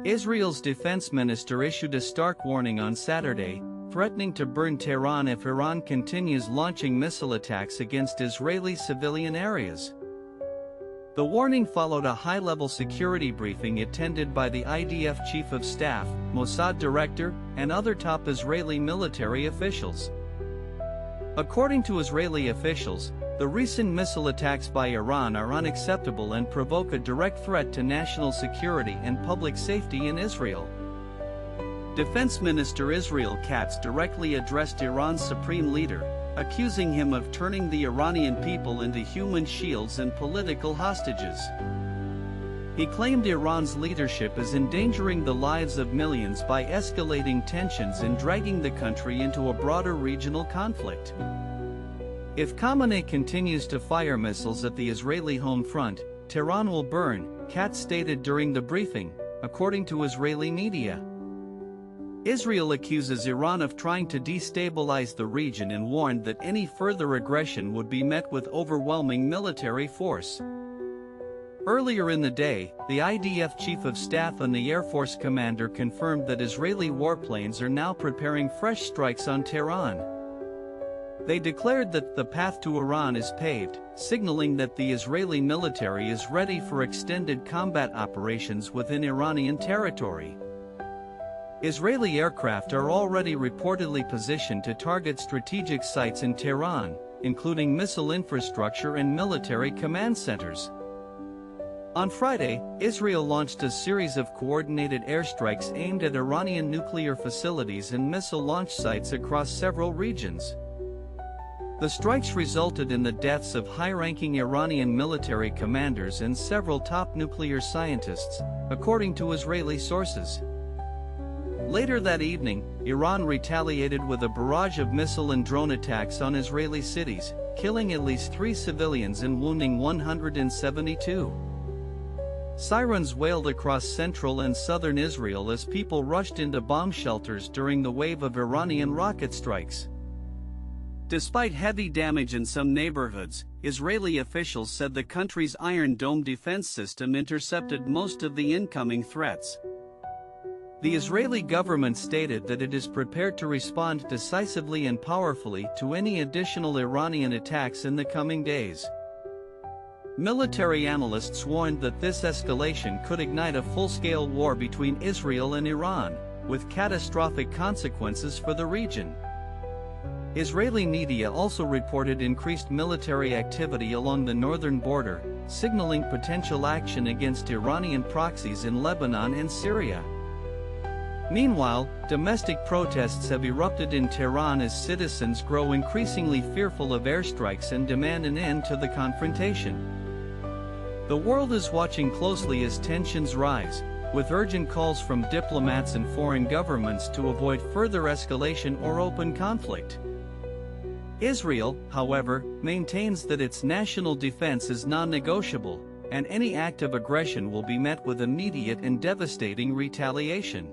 Israel's defense minister issued a stark warning on Saturday, threatening to burn Tehran if Iran continues launching missile attacks against Israeli civilian areas. The warning followed a high-level security briefing attended by the IDF Chief of Staff, Mossad Director, and other top Israeli military officials. According to Israeli officials, the recent missile attacks by Iran are unacceptable and provoke a direct threat to national security and public safety in Israel. Defense Minister Israel Katz directly addressed Iran's supreme leader, accusing him of turning the Iranian people into human shields and political hostages. He claimed Iran's leadership is endangering the lives of millions by escalating tensions and dragging the country into a broader regional conflict. If Khamenei continues to fire missiles at the Israeli home front, Tehran will burn, Katz stated during the briefing, according to Israeli media. Israel accuses Iran of trying to destabilize the region and warned that any further aggression would be met with overwhelming military force. Earlier in the day, the IDF Chief of Staff and the Air Force Commander confirmed that Israeli warplanes are now preparing fresh strikes on Tehran. They declared that the path to Iran is paved, signaling that the Israeli military is ready for extended combat operations within Iranian territory. Israeli aircraft are already reportedly positioned to target strategic sites in Tehran, including missile infrastructure and military command centers. On Friday, Israel launched a series of coordinated airstrikes aimed at Iranian nuclear facilities and missile launch sites across several regions. The strikes resulted in the deaths of high-ranking Iranian military commanders and several top nuclear scientists, according to Israeli sources. Later that evening, Iran retaliated with a barrage of missile and drone attacks on Israeli cities, killing at least 3 civilians and wounding 172. Sirens wailed across central and southern Israel as people rushed into bomb shelters during the wave of Iranian rocket strikes. Despite heavy damage in some neighborhoods, Israeli officials said the country's Iron Dome defense system intercepted most of the incoming threats. The Israeli government stated that it is prepared to respond decisively and powerfully to any additional Iranian attacks in the coming days. Military analysts warned that this escalation could ignite a full-scale war between Israel and Iran, with catastrophic consequences for the region. Israeli media also reported increased military activity along the northern border, signaling potential action against Iranian proxies in Lebanon and Syria. Meanwhile, domestic protests have erupted in Tehran as citizens grow increasingly fearful of airstrikes and demand an end to the confrontation. The world is watching closely as tensions rise, with urgent calls from diplomats and foreign governments to avoid further escalation or open conflict. Israel, however, maintains that its national defense is non-negotiable, and any act of aggression will be met with immediate and devastating retaliation.